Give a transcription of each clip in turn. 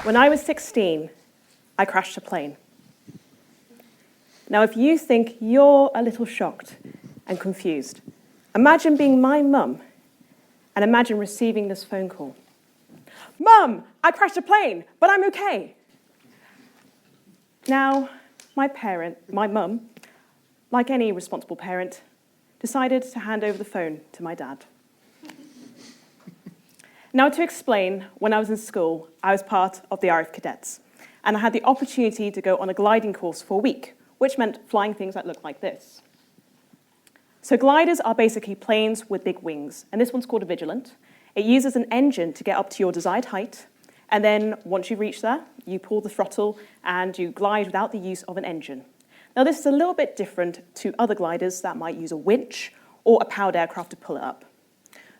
When I was 16, I crashed a plane. Now, if you think you're a little shocked and confused, imagine being my mum and imagine receiving this phone call. Mum, I crashed a plane, but I'm okay. Now, my mum, like any responsible parent, decided to hand over the phone to my dad. Now, to explain, when I was in school, I was part of the RAF Cadets, and I had the opportunity to go on a gliding course for a week, which meant flying things that look like this. So gliders are basically planes with big wings, and this one's called a Vigilant. It uses an engine to get up to your desired height, and then once you reach there, you pull the throttle and you glide without the use of an engine. Now, this is a little bit different to other gliders that might use a winch or a powered aircraft to pull it up.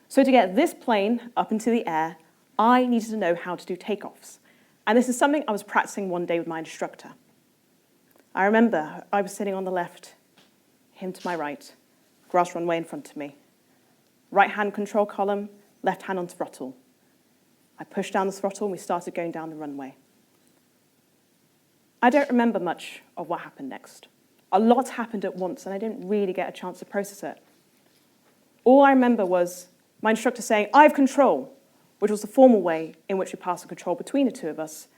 So to get this plane up into the air, I needed to know how to do takeoffs. And this is something I was practicing one day with my instructor. I remember I was sitting on the left, him to my right, grass runway in front of me. Right hand control column, left hand on throttle. I pushed down the throttle and we started going down the runway. I don't remember much of what happened next. A lot happened at once and I didn't really get a chance to process it. All I remember was my instructor saying, "I have control," which was the formal way in which we passed the control between the two of us,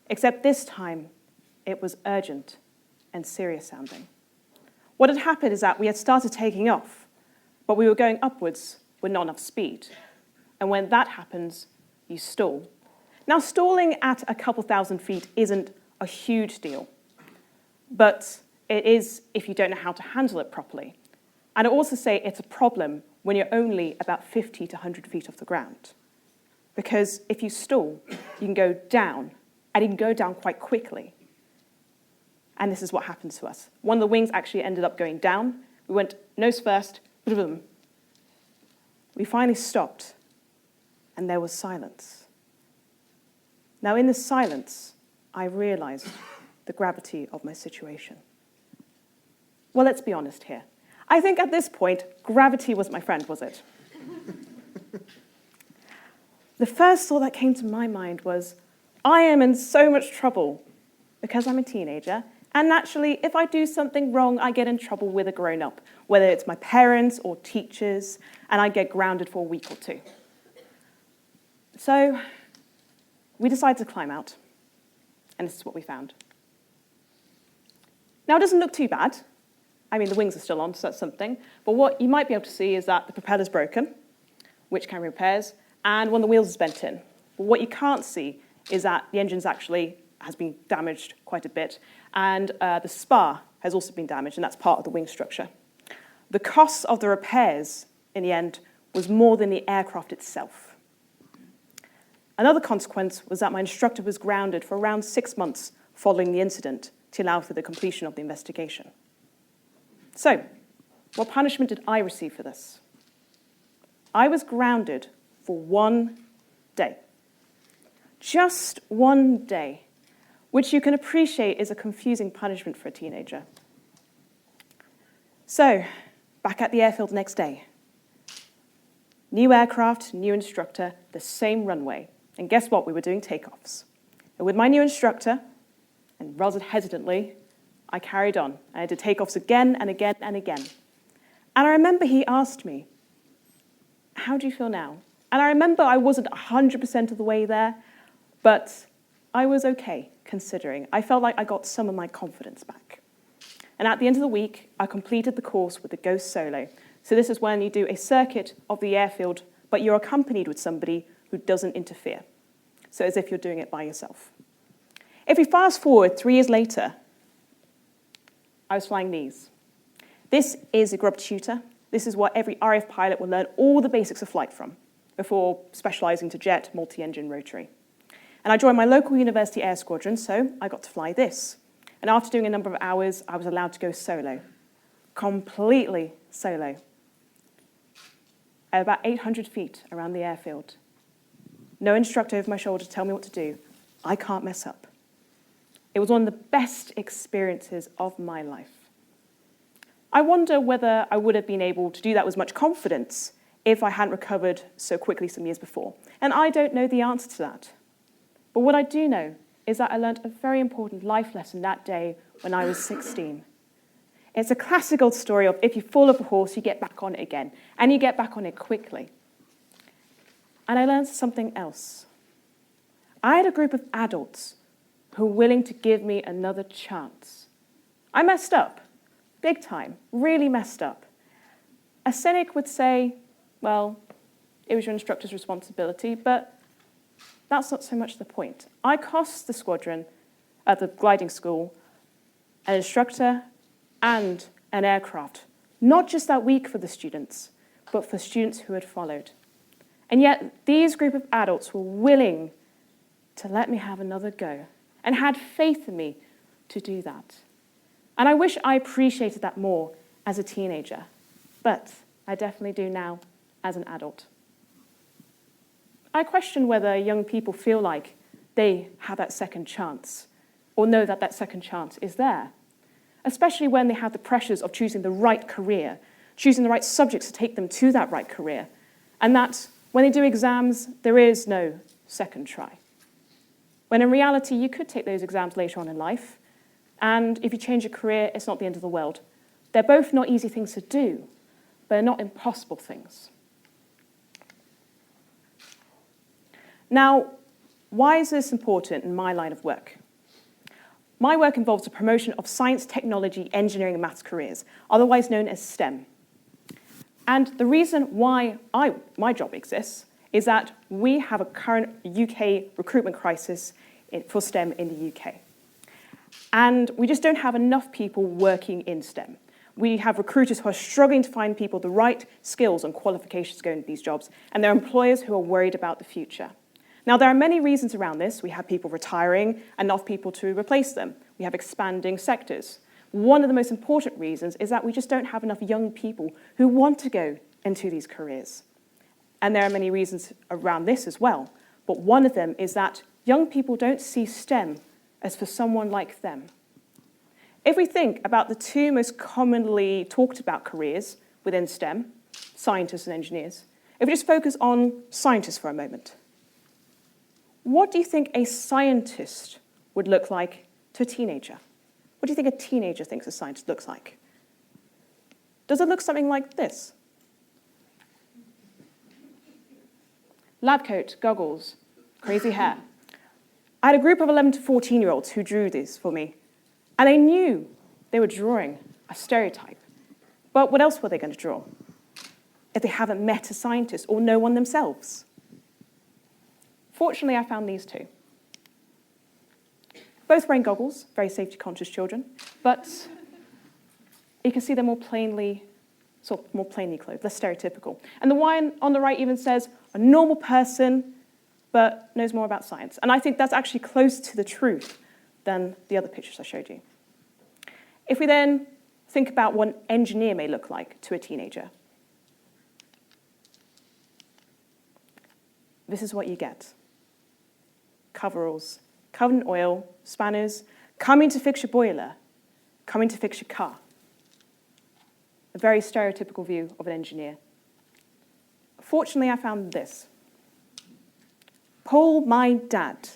except this time it was urgent and serious sounding. What had happened is that we had started taking off, but we were going upwards with not enough speed. And when that happens, you stall. Now, stalling at a couple thousand feet isn't a huge deal, but it is if you don't know how to handle it properly. And I also say it's a problem when you're only about 50 to 100 feet off the ground. Because if you stall, you can go down, and you can go down quite quickly. And this is what happened to us. One of the wings actually ended up going down. We went nose first, boom. We finally stopped, and there was silence. Now, in this silence, I realized the gravity of my situation. Well, let's be honest here. I think at this point, gravity was my friend, was it? The first thought that came to my mind was, I am in so much trouble because I'm a teenager, and naturally, if I do something wrong, I get in trouble with a grown-up, whether it's my parents or teachers, and I get grounded for a week or two. So we decided to climb out, and this is what we found. Now, it doesn't look too bad. I mean, the wings are still on, so that's something. But what you might be able to see is that the propeller's broken, which can be repairs, and one of the wheels is bent in. But what you can't see is that the engine actually has been damaged quite a bit, and the spar has also been damaged, and that's part of the wing structure. The cost of the repairs, in the end, was more than the aircraft itself. Another consequence was that my instructor was grounded for around 6 months following the incident to allow for the completion of the investigation. So, what punishment did I receive for this? I was grounded for 1 day. Just 1 day, which you can appreciate is a confusing punishment for a teenager. So, back at the airfield the next day. New aircraft, new instructor, the same runway. And guess what? We were doing takeoffs. And with my new instructor, and rather hesitantly, I carried on. I did takeoffs again and again and again. And I remember he asked me, "How do you feel now?" And I remember I wasn't 100% of the way there, but I was okay, considering. I felt like I got some of my confidence back. And at the end of the week, I completed the course with the Ghost Solo. So this is when you do a circuit of the airfield, but you're accompanied with somebody who doesn't interfere. So as if you're doing it by yourself. If we fast forward 3 years later, I was flying these. This is a grub tutor. This is what every RAF pilot will learn all the basics of flight from, before specializing to jet, multi-engine, rotary. And I joined my local university air squadron, so I got to fly this. And after doing a number of hours, I was allowed to go solo. Completely solo. At about 800 feet around the airfield. No instructor over my shoulder to tell me what to do. I can't mess up. It was one of the best experiences of my life. I wonder whether I would have been able to do that with much confidence if I hadn't recovered so quickly some years before. And I don't know the answer to that. But what I do know is that I learned a very important life lesson that day when I was 16. It's a classic old story of if you fall off a horse, you get back on it again, and you get back on it quickly. And I learned something else. I had a group of adults who were willing to give me another chance. I messed up, big time, really messed up. A cynic would say, well, it was your instructor's responsibility, but that's not so much the point. I cost the squadron at the gliding school an instructor and an aircraft, not just that week for the students, but for students who had followed. And yet, these group of adults were willing to let me have another go and had faith in me to do that. And I wish I appreciated that more as a teenager, but I definitely do now as an adult. I question whether young people feel like they have that second chance or know that that second chance is there, especially when they have the pressures of choosing the right career, choosing the right subjects to take them to that right career, and that when they do exams, there is no second try. When in reality, you could take those exams later on in life, and if you change your career, it's not the end of the world. They're both not easy things to do, but they're not impossible things. Now, why is this important in my line of work? My work involves the promotion of science, technology, engineering, and maths careers, otherwise known as STEM. And the reason why my job exists is that we have a current UK recruitment crisis for STEM in the UK. And we just don't have enough people working in STEM. We have recruiters who are struggling to find people the right skills and qualifications to go into these jobs, and there are employers who are worried about the future. Now, there are many reasons around this. We have people retiring and enough people to replace them. We have expanding sectors. One of the most important reasons is that we just don't have enough young people who want to go into these careers. And there are many reasons around this as well. But one of them is that young people don't see STEM as for someone like them. If we think about the two most commonly talked about careers within STEM, scientists and engineers, if we just focus on scientists for a moment, what do you think a scientist would look like to a teenager? What do you think a teenager thinks a scientist looks like? Does it look something like this? Lab coat, goggles, crazy hair. I had a group of 11 to 14-year-olds who drew this for me, and they knew they were drawing a stereotype. But what else were they going to draw if they haven't met a scientist or know one themselves? Fortunately, I found these two. Both wearing goggles, very safety-conscious children, but you can see they're more plainly clothed, less stereotypical. And the one on the right even says, a normal person, but knows more about science. And I think that's actually closer to the truth than the other pictures I showed you. If we then think about what an engineer may look like to a teenager, this is what you get. Coveralls, covered in oil, spanners, coming to fix your boiler, coming to fix your car. A very stereotypical view of an engineer. Fortunately, I found this. Paul, my dad.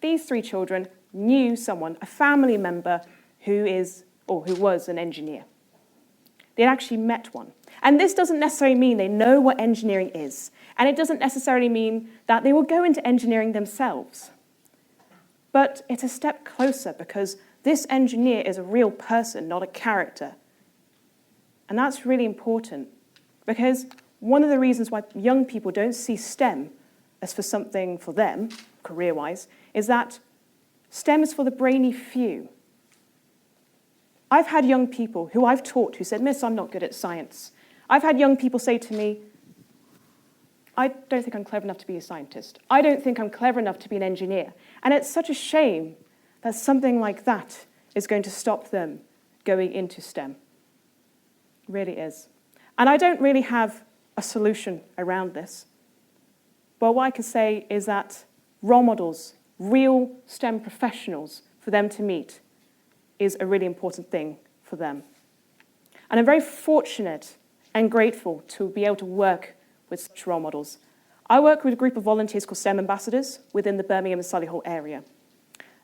These three children knew someone, a family member, who was an engineer. They'd actually met one. And this doesn't necessarily mean they know what engineering is. And it doesn't necessarily mean that they will go into engineering themselves. But it's a step closer because this engineer is a real person, not a character. And that's really important because one of the reasons why young people don't see STEM as for something for them, career-wise, is that STEM is for the brainy few. I've had young people who I've taught who said, "Miss, I'm not good at science." I've had young people say to me, "I don't think I'm clever enough to be a scientist. I don't think I'm clever enough to be an engineer." And it's such a shame that something like that is going to stop them going into STEM. It really is. And I don't really have a solution around this. But what I can say is that role models, real STEM professionals for them to meet, is a really important thing for them. And I'm very fortunate and grateful to be able to work with such role models. I work with a group of volunteers called STEM ambassadors within the Birmingham and Solihull area.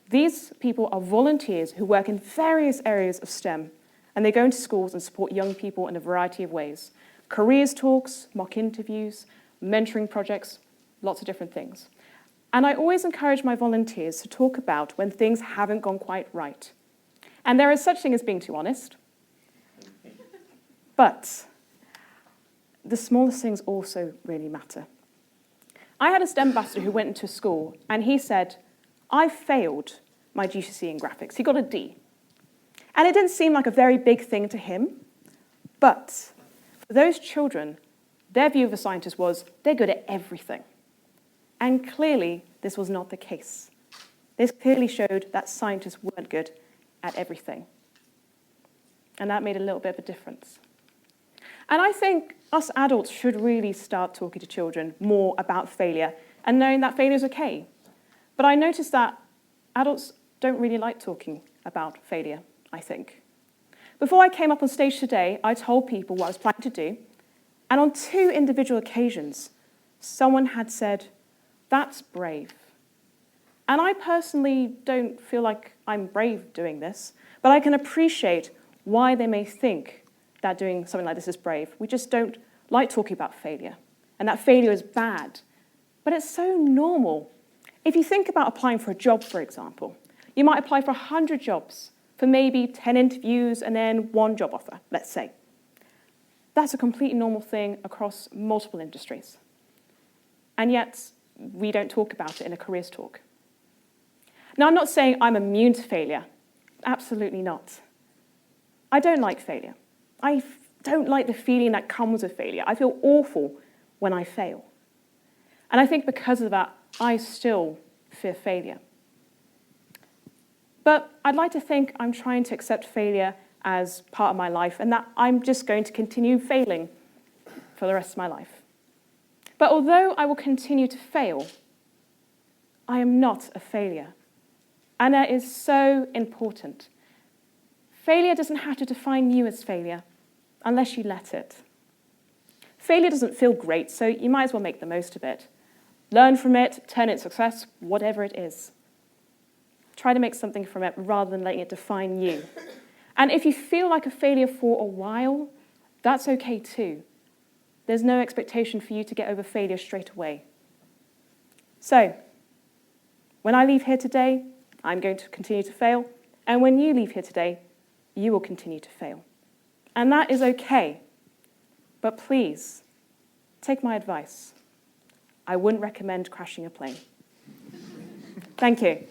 These people are volunteers who work in various areas of STEM, and they go into schools and support young people in a variety of ways. Careers talks, mock interviews, mentoring projects, lots of different things. And I always encourage my volunteers to talk about when things haven't gone quite right. And there is such thing as being too honest. But the smallest things also really matter. I had a STEM ambassador who went into school, and he said, I failed my GCSE in graphics. He got a D. And it didn't seem like a very big thing to him, but for those children, their view of a scientist was they're good at everything. And clearly, this was not the case. This clearly showed that scientists weren't good at everything. And that made a little bit of a difference. And I think us adults should really start talking to children more about failure and knowing that failure is okay. But I noticed that adults don't really like talking about failure, I think. Before I came up on stage today, I told people what I was planning to do, and on 2 individual occasions, someone had said, that's brave. And I personally don't feel like I'm brave doing this, but I can appreciate why they may think that doing something like this is brave. We just don't like talking about failure, and that failure is bad. But it's so normal. If you think about applying for a job, for example, you might apply for 100 jobs, for maybe 10 interviews and then 1 job offer, let's say. That's a completely normal thing across multiple industries. And yet, we don't talk about it in a careers talk. Now, I'm not saying I'm immune to failure. Absolutely not. I don't like failure. I don't like the feeling that comes with failure. I feel awful when I fail. And I think because of that, I still fear failure. But I'd like to think I'm trying to accept failure as part of my life and that I'm just going to continue failing for the rest of my life. But although I will continue to fail, I am not a failure. And that is so important. Failure doesn't have to define you as failure unless you let it. Failure doesn't feel great, so you might as well make the most of it. Learn from it, turn it into success, whatever it is. Try to make something from it rather than letting it define you. And if you feel like a failure for a while, that's okay too. There's no expectation for you to get over failure straight away. So, when I leave here today, I'm going to continue to fail. And when you leave here today, you will continue to fail. And that is okay. But please, take my advice. I wouldn't recommend crashing a plane. Thank you.